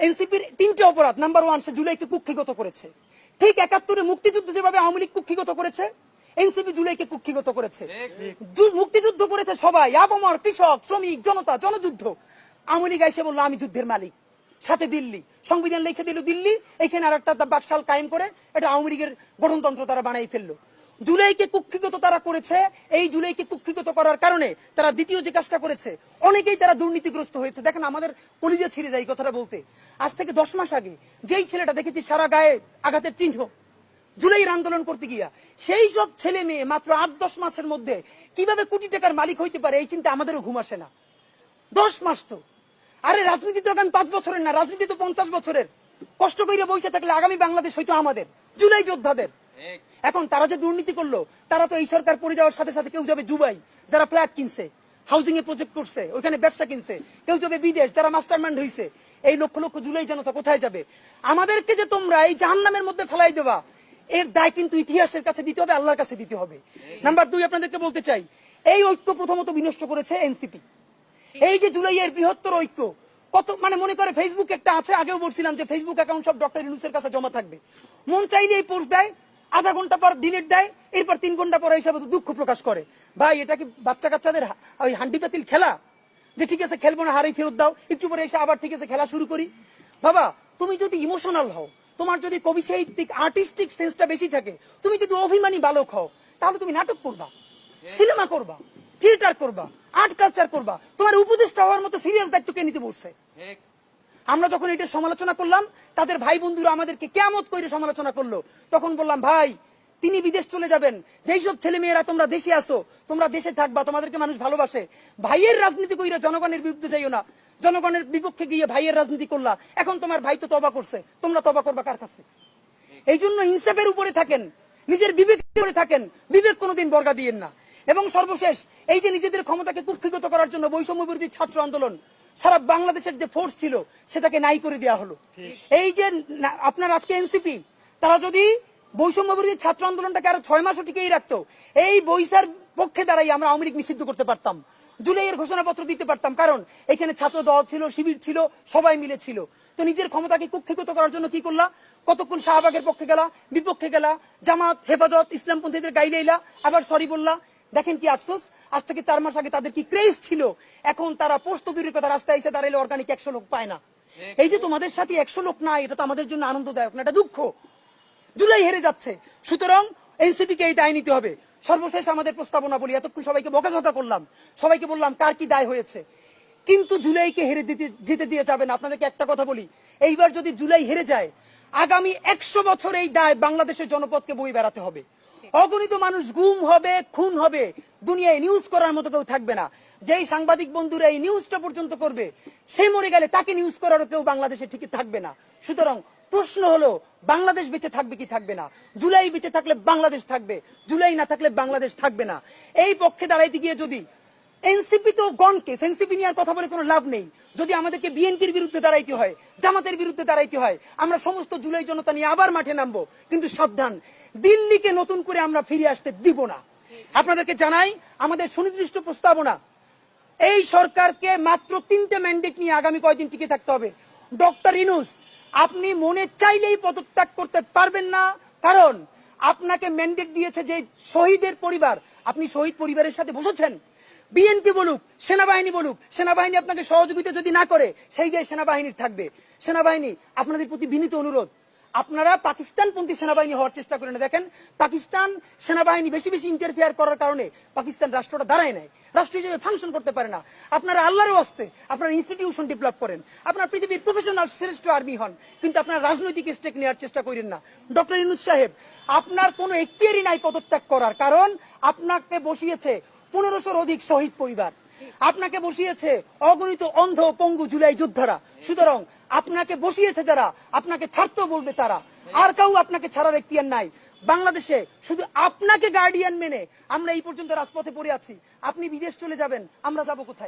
এনসিপির তিনটে অপরাধ। নাম্বার 1, সে জুলাইকে কুক্ষিগত করেছে। ঠিক 71-এ মুক্তিযুদ্ধ যেভাবে আওয়ামী লীগ কুক্ষিগত করেছে, এনসিপি জুলাইকে কুক্ষিগত করেছে। মুক্তিযুদ্ধ করেছে সবাই, আবমর, কৃষক, শ্রমিক, জনতা, জনযুদ্ধ। আওয়ামী লীগ এসে বললো আমি যুদ্ধের মালিক, সাথে দিল্লি সংবিধান লিখে দিল দিল্লি, এখানে আর একটা বাকশাল কায়েম করে এটা আওয়ামী লীগের গঠনতন্ত্র তারা বানাই ফেললো। জুলাইকে কুক্ষিগত তারা করেছে। এই জুলাইকে কুক্ষিগত করার কারণে তারা দ্বিতীয় যে কাজটা করেছে, অনেকেই তারা দুর্নীতিগ্রস্ত হয়েছে। দেখেন আমাদের কলিজা ছিঁড়ে যায় এই কথাটা বলতে। আজ থেকে 10 মাস আগে যেই ছেলেটা দেখেছি সারা গায়ে আঘাতের চিহ্ন জুলাইয়ের আন্দোলন করতে গিয়া, সেই সব ছেলে মেয়ে মাত্র 8-10 মাসের মধ্যে কিভাবে কোটি টাকার মালিক হইতে পারে, এই চিন্তা আমাদেরও ঘুম আসে না। 10 মাস তো, আরে রাজনীতি তো এখন 5 বছরের না, রাজনীতি তো 50 বছরের। কষ্ট করে বসে থাকলে আগামী বাংলাদেশ হয়তো আমাদের, জুলাই যোদ্ধাদের। এখন তারা যে দুর্নীতি করলো, তারা তো এই সরকার পড়ে যাওয়ার সাথে সাথে কেউ যাবে দুবাই, যারা ফ্ল্যাট কিনছে, হাউজিং এ প্রজেক্ট করছে, ওখানে ব্যবসা কিনছে, কেউ যাবে বিদেশ, যারা মাস্টারমাইন্ড হইছে। এই লক্ষ লক্ষ জুলাই জনতা কোথায় যাবে? আমাদেরকে যে তোমরা এই জাহান্নামের মধ্যে ফেলাই দেবা, এর দায় কিন্তু ইতিহাসের কাছে দিতে হবে, আল্লাহর কাছে দিতে হবে। নাম্বার 2, আপনাদেরকে বলতে চাই, এই ঐক্য প্রথমত বিনষ্ট করেছে এনসিপি। এই যে জুলাইয়ের বৃহত্তর ঐক্য, কত মনে করে ফেসবুক একটা আছে, আগেও বলছিলাম যে ফেসবুক অ্যাকাউন্ট সব ডক্টর ইউনূসের কাছে জমা থাকবে। মন চাইলে এই পোস্ট দেয়, আধা ঘন্টা পর ডিলিট দেয়, এরপর 3 ঘন্টা পরে হিসাবে দুঃখ প্রকাশ করে। ভাই এটা কি বাচ্চা কাচ্চাদের ওই হান্ডি পাতিল খেলা, যে ঠিক আছে খেলবো না, হারেই ফেরত দাও, একটু পরে এসে আবার ঠিক আছে খেলা শুরু করি? বাবা, তুমি যদি ইমোশনাল হও, তোমার যদি কবি সাহিত্যিক আর্টিস্টিক সেন্সটা বেশি থাকে, তুমি যদি অভিমানী বালক হও, তাহলে তুমি নাটক করবা, সিনেমা করবা, থিয়েটার করবা, আর্ট কালচার করবা। তোমার উপদেষ্টা হওয়ার মতো সিরিয়াস দায়িত্ব কে নিতে বলছে? আমরা যখন এটা সমালোচনা করলাম, তাদের ভাই বন্ধুরা আমাদেরকে কিয়ামত করে সমালোচনা করলো। তখন বললাম ভাই, তিনি বিদেশ চলে যাবেন, যেই সব ছেলে মেয়েরা তোমরা দেশে আসো, তোমরা দেশে থাকবা, তোমাদেরকে মানুষ ভালোবাসে। ভাইয়ের রাজনীতি কইরা জনগণের বিরুদ্ধে যাইও না। জনগণের বিপক্ষে গিয়ে ভাইয়ের রাজনীতি করলা, এখন তোমার ভাই তো তওবা করছে, তোমরা তওবা করবা কার কাছে? এই জন্য ইনসাফের উপরে থাকেন, নিজের বিবেকের উপরে থাকেন, বিবেক কোনোদিন বর্গা দিয়েন না। এবং সর্বশেষ, এই যে নিজেদের ক্ষমতাকে কুক্ষিগত করার জন্য বৈষম্য বিরোধী ছাত্র আন্দোলন, সারা বাংলাদেশের যে ফোর্স ছিল সেটাকে নাই করে দেওয়া হলো। এই যে আপনার আজকে এনসিপি, তারা যদি বৈষম্য বিরোধী ছাত্র আন্দোলনটাকে আরো 6 মাসও টিকেই রাখতো, এই বৈশার পক্ষে দাঁড়াই আমরা আওয়ামী লীগ নিষিদ্ধ করতে পারতাম, জুলাইয়ের ঘোষণাপত্র দিতে পারতাম। কারণ এখানে ছাত্র দল ছিল, শিবির ছিল, সবাই মিলে ছিল। তো নিজের ক্ষমতাকে কুক্ষিগত করার জন্য কি করলা? কতক্ষণ শাহবাগের পক্ষে গেলা, বিপক্ষে গেলা, জামাত, হেফাজত, ইসলামপন্থীদের গাইলেইলা, আবার সরি বললা। দেখেন কি আফসোস, আজ থেকে 4 মাস আগে তাদের কি ক্রেজ ছিল, এখন তারা পোস্ত দূরের কথা, রাস্তায় এসে দাঁড়াইলে অর্গানিক 100 লোক পায় না। এই যে তোমাদের সাথে 100 লোক নাই, এটা তো আমাদের জন্য আনন্দদায়ক না, এটা দুঃখ। জুলাই হেরে যাচ্ছে, সুতরাং এনসিপি কে এই দায় নিতে হবে। সর্বশেষ আমাদের প্রস্তাবনা বলি, এতক্ষণ সবাইকে বকাঝকা করলাম, সবাইকে বললাম কার কি দায় হয়েছে, কিন্তু জুলাইকে হেরে যেতে দিয়ে যাবে না। আপনাদেরকে একটা কথা বলি, এইবার যদি জুলাই হেরে যায়, আগামী 100 বছর এই দায় বাংলাদেশের জনপদকে বই বেড়াতে হবে। অগণিত মানুষ গুম হবে, খুন হবে, দুনিয়ায় নিউজ করার মতো কেউ থাকবে না। যেই সাংবাদিক বন্ধুরা এই নিউজটা পর্যন্ত করবে, সে মরে গেলে তাকে নিউজ করারও কেউ বাংলাদেশে ঠিকই থাকবে না। সুতরাং প্রশ্ন হলো, বাংলাদেশ বেঁচে থাকবে কি থাকবে না? জুলাই বেঁচে থাকলে বাংলাদেশ থাকবে, জুলাই না থাকলে বাংলাদেশ থাকবে না। এই পক্ষে দাঁড়াইতে গিয়ে যদি এনসিপি তো গণকেস, এনসিপি নিয়ে কথা বলে কোনো লাভ নেই। যদি আমাদেরকে বিএনপির বিরুদ্ধে দাঁড়াইতে হয়, জামাতের বিরুদ্ধে দাঁড়াইতে হয়, আমরা সমস্ত জুলাই জনতা নিয়ে আবার মাঠে নামবো। কিন্তু সাবধান, দিল্লিকে নতুন করে আমরা ফিরে আসতে দিব না। আপনাদেরকে জানাই আমাদের সুনির্দিষ্ট প্রস্তাবনা, এই সরকারকে মাত্র 3টে ম্যান্ডেট নিয়ে আগামী কয়েকদিন টিকে থাকতে হবে। ডক্টর ইউনূস, আপনি মনে চাইলেই পদত্যাগ করতে পারবেন না, কারণ আপনাকে ম্যান্ডেট দিয়েছে যে শহীদের পরিবার, আপনি শহীদ পরিবারের সাথে বসেছেন। বিএনপি বলুক, সেনাবাহিনী বলুক, সেনাবাহিনী আপনাকে সহযোগিতা যদি না করে, সেই দেশ সেনাবাহিনীর থাকবে। সেনাবাহিনী, আপনাদের প্রতি বিনীত অনুরোধ, আপনারা পাকিস্তানপন্থী সেনাবাহিনী হওয়ার চেষ্টা করেন। দেখেন, পাকিস্তান সেনাবাহিনী বেশি বেশি ইন্টারফেয়ার করার কারণে পাকিস্তান রাষ্ট্রটা দাঁড়ায় নাই, রাষ্ট্র হিসেবে ফাংশন করতে পারে না। আপনারা আল্লাহর ওয়াস্তে আপনারা ইনস্টিটিউশন ডেভেলপ করেন, আপনারা পৃথিবীর প্রফেশনাল শ্রেষ্ঠ আর্মি হন, কিন্তু আপনারা রাজনৈতিক স্টেক নেওয়ার চেষ্টা করেন না। ডক্টর ইউনূস সাহেব, আপনার কোনো এখতিয়ারই নাই পদত্যাগ করার, কারণ আপনাকে বসিয়েছে 1500-র অধিক শহীদ পরিবার, আপনাকে বসিয়েছে অগণিত অন্ধ পঙ্গু জুলাই যোদ্ধারা। সুতরাং আপনাকে বসিয়েছে যারা, আপনাকে ছাড়তেও বলবে তারা, আর কেউ আপনাকে ছাড়ার এখতিয়ার নাই। বাংলাদেশে শুধু আপনাকে গার্ডিয়ান মেনে আমরা এই পর্যন্ত রাজপথে পড়ে আছি। আপনি বিদেশ চলে যাবেন, আমরা যাব কোথায়?